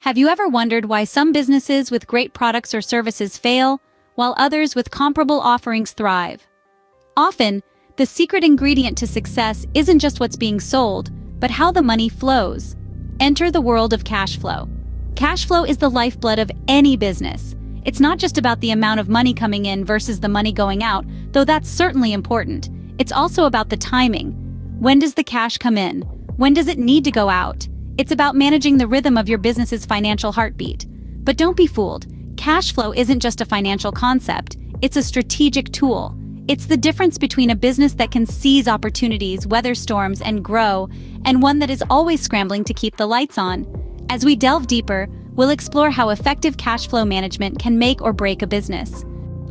Have you ever wondered why some businesses with great products or services fail, while others with comparable offerings thrive? Often, the secret ingredient to success isn't just what's being sold, but how the money flows. Enter the world of cash flow. Cash flow is the lifeblood of any business. It's not just about the amount of money coming in versus the money going out, though that's certainly important. It's also about the timing. When does the cash come in? When does it need to go out? It's about managing the rhythm of your business's financial heartbeat. But don't be fooled. Cash flow isn't just a financial concept, it's a strategic tool. It's the difference between a business that can seize opportunities, weather storms, and grow, and one that is always scrambling to keep the lights on. As we delve deeper, we'll explore how effective cash flow management can make or break a business.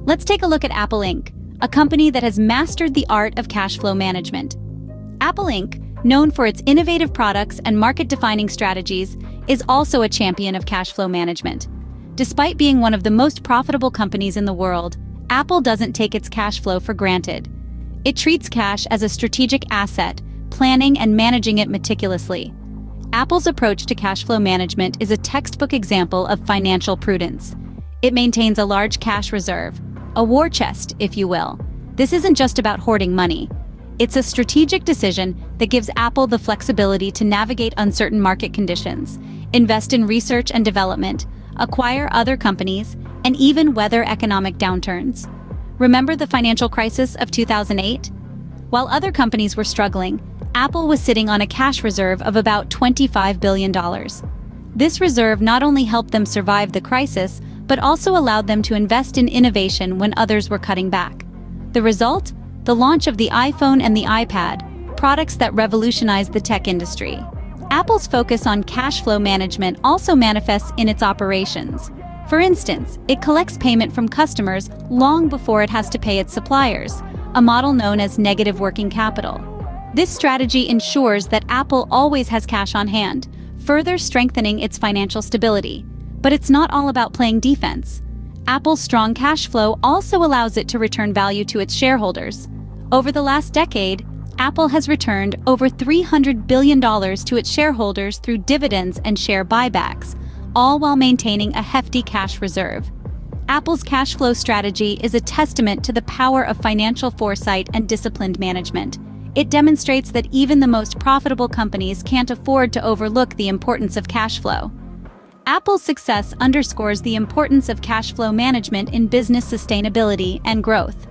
Let's take a look at Apple Inc., a company that has mastered the art of cash flow management. Apple Inc., known for its innovative products and market-defining strategies, is also a champion of cash flow management. Despite being one of the most profitable companies in the world, Apple doesn't take its cash flow for granted. It treats cash as a strategic asset, planning and managing it meticulously. Apple's approach to cash flow management is a textbook example of financial prudence. It maintains a large cash reserve, a war chest, if you will. This isn't just about hoarding money. It's a strategic decision that gives Apple the flexibility to navigate uncertain market conditions, invest in research and development, acquire other companies, and even weather economic downturns. Remember the financial crisis of 2008? While other companies were struggling, Apple was sitting on a cash reserve of about $25 billion. This reserve not only helped them survive the crisis, but also allowed them to invest in innovation when others were cutting back. The result? The launch of the iPhone and the iPad, products that revolutionized the tech industry. Apple's focus on cash flow management also manifests in its operations. For instance, it collects payment from customers long before it has to pay its suppliers, a model known as negative working capital. This strategy ensures that Apple always has cash on hand, further strengthening its financial stability. But it's not all about playing defense. Apple's strong cash flow also allows it to return value to its shareholders. Over the last decade, Apple has returned over $300 billion to its shareholders through dividends and share buybacks, all while maintaining a hefty cash reserve. Apple's cash flow strategy is a testament to the power of financial foresight and disciplined management. It demonstrates that even the most profitable companies can't afford to overlook the importance of cash flow. Apple's success underscores the importance of cash flow management in business sustainability and growth.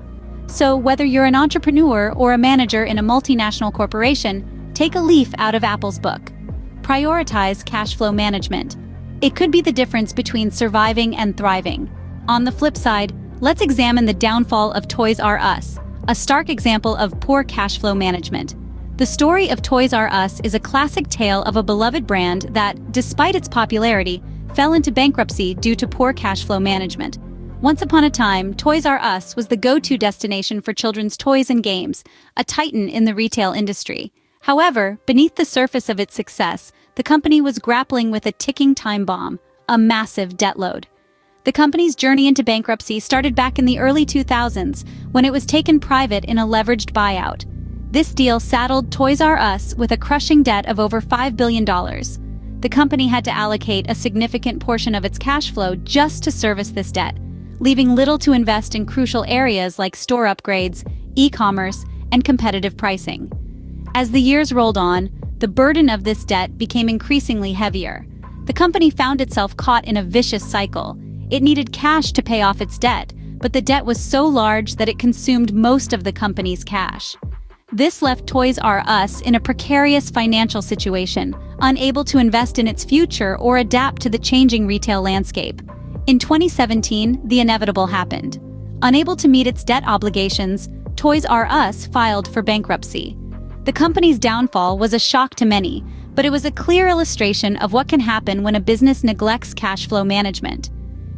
So, whether you're an entrepreneur or a manager in a multinational corporation, take a leaf out of Apple's book. Prioritize cash flow management. It could be the difference between surviving and thriving. On the flip side, let's examine the downfall of Toys R Us, a stark example of poor cash flow management. The story of Toys R Us is a classic tale of a beloved brand that, despite its popularity, fell into bankruptcy due to poor cash flow management. Once upon a time, Toys R Us was the go-to destination for children's toys and games, a titan in the retail industry. However, beneath the surface of its success, the company was grappling with a ticking time bomb, a massive debt load. The company's journey into bankruptcy started back in the early 2000s, when it was taken private in a leveraged buyout. This deal saddled Toys R Us with a crushing debt of over $5 billion. The company had to allocate a significant portion of its cash flow just to service this debt, leaving little to invest in crucial areas like store upgrades, e-commerce, and competitive pricing. As the years rolled on, the burden of this debt became increasingly heavier. The company found itself caught in a vicious cycle. It needed cash to pay off its debt, but the debt was so large that it consumed most of the company's cash. This left Toys R Us in a precarious financial situation, unable to invest in its future or adapt to the changing retail landscape. In 2017, the inevitable happened. Unable to meet its debt obligations, Toys R Us filed for bankruptcy. The company's downfall was a shock to many, but it was a clear illustration of what can happen when a business neglects cash flow management.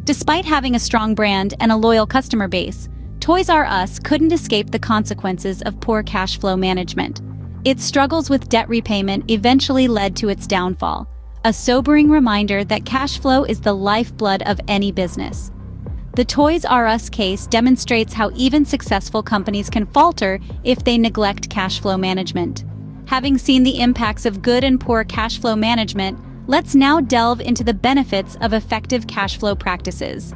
Despite having a strong brand and a loyal customer base, Toys R Us couldn't escape the consequences of poor cash flow management. Its struggles with debt repayment eventually led to its downfall, a sobering reminder that cash flow is the lifeblood of any business. The Toys R Us case demonstrates how even successful companies can falter if they neglect cash flow management. Having seen the impacts of good and poor cash flow management, Let's now delve into the benefits of effective cash flow practices.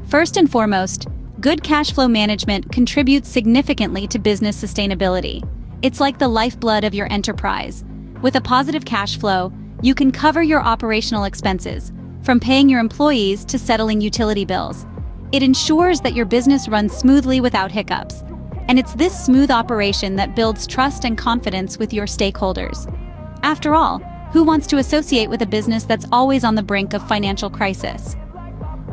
First and foremost, good cash flow management contributes significantly to business sustainability. It's like the lifeblood of your enterprise. With a positive cash flow, you can cover your operational expenses, from paying your employees to settling utility bills. It ensures that your business runs smoothly without hiccups. And it's this smooth operation that builds trust and confidence with your stakeholders. After all, who wants to associate with a business that's always on the brink of financial crisis?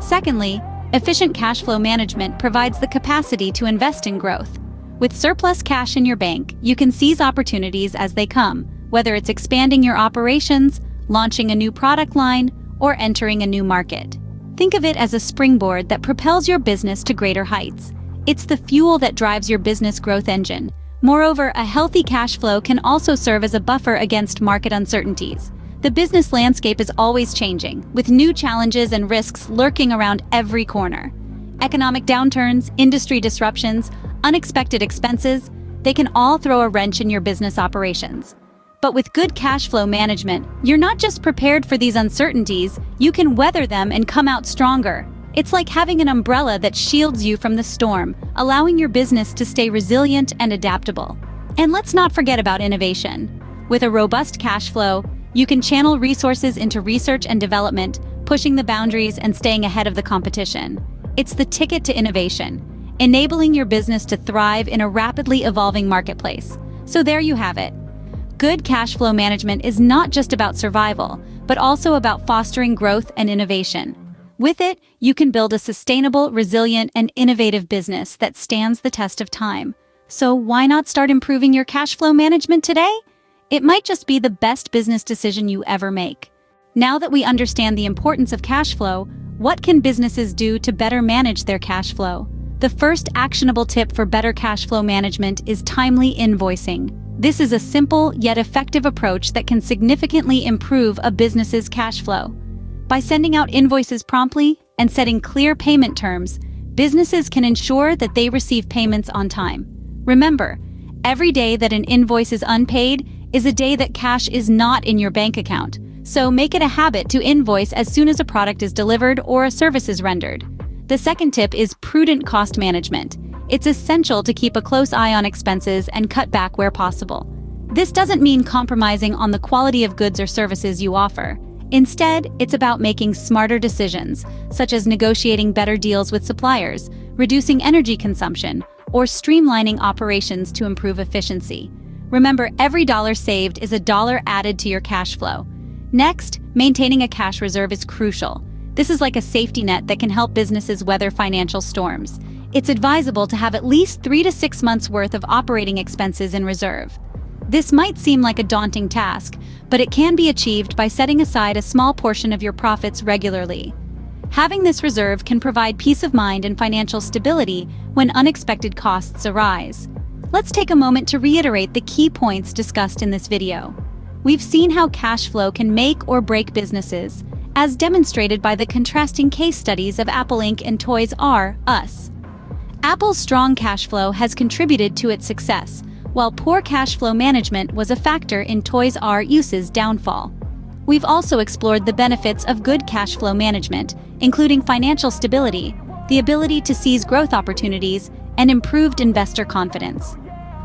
Secondly, efficient cash flow management provides the capacity to invest in growth. With surplus cash in your bank, you can seize opportunities as they come, whether it's expanding your operations, launching a new product line, or entering a new market. Think of it as a springboard that propels your business to greater heights. It's the fuel that drives your business growth engine. Moreover, a healthy cash flow can also serve as a buffer against market uncertainties. The business landscape is always changing, with new challenges and risks lurking around every corner. Economic downturns, industry disruptions, unexpected expenses, they can all throw a wrench in your business operations. But with good cash flow management, you're not just prepared for these uncertainties, you can weather them and come out stronger. It's like having an umbrella that shields you from the storm, allowing your business to stay resilient and adaptable. And let's not forget about innovation. With a robust cash flow, you can channel resources into research and development, pushing the boundaries and staying ahead of the competition. It's the ticket to innovation, enabling your business to thrive in a rapidly evolving marketplace. So there you have it. Good cash flow management is not just about survival, but also about fostering growth and innovation. With it, you can build a sustainable, resilient, and innovative business that stands the test of time. So why not start improving your cash flow management today? It might just be the best business decision you ever make. Now that we understand the importance of cash flow, what can businesses do to better manage their cash flow? The first actionable tip for better cash flow management is timely invoicing. This is a simple yet effective approach that can significantly improve a business's cash flow. By sending out invoices promptly and setting clear payment terms, businesses can ensure that they receive payments on time. Remember, every day that an invoice is unpaid is a day that cash is not in your bank account, so make it a habit to invoice as soon as a product is delivered or a service is rendered. The second tip is prudent cost management. It's essential to keep a close eye on expenses and cut back where possible. This doesn't mean compromising on the quality of goods or services you offer. Instead, it's about making smarter decisions, such as negotiating better deals with suppliers, reducing energy consumption, or streamlining operations to improve efficiency. Remember, every dollar saved is a dollar added to your cash flow. Next, maintaining a cash reserve is crucial. This is like a safety net that can help businesses weather financial storms. It's advisable to have at least 3 to 6 months' worth of operating expenses in reserve. This might seem like a daunting task, but it can be achieved by setting aside a small portion of your profits regularly. Having this reserve can provide peace of mind and financial stability when unexpected costs arise. Let's take a moment to reiterate the key points discussed in this video. We've seen how cash flow can make or break businesses, as demonstrated by the contrasting case studies of Apple Inc. and Toys R Us. Apple's strong cash flow has contributed to its success, while poor cash flow management was a factor in Toys R Us's downfall. We've also explored the benefits of good cash flow management, including financial stability, the ability to seize growth opportunities, and improved investor confidence.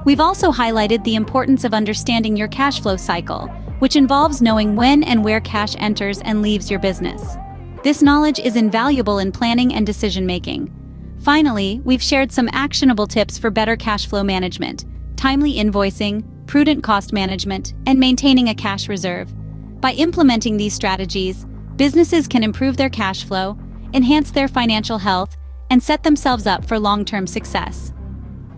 We've also highlighted the importance of understanding your cash flow cycle, which involves knowing when and where cash enters and leaves your business. This knowledge is invaluable in planning and decision-making. Finally, we've shared some actionable tips for better cash flow management: timely invoicing, prudent cost management, and maintaining a cash reserve. By implementing these strategies, businesses can improve their cash flow, enhance their financial health, and set themselves up for long-term success.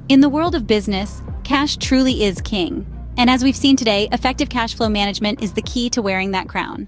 In the world of business, cash truly is king. And as we've seen today, effective cash flow management is the key to wearing that crown.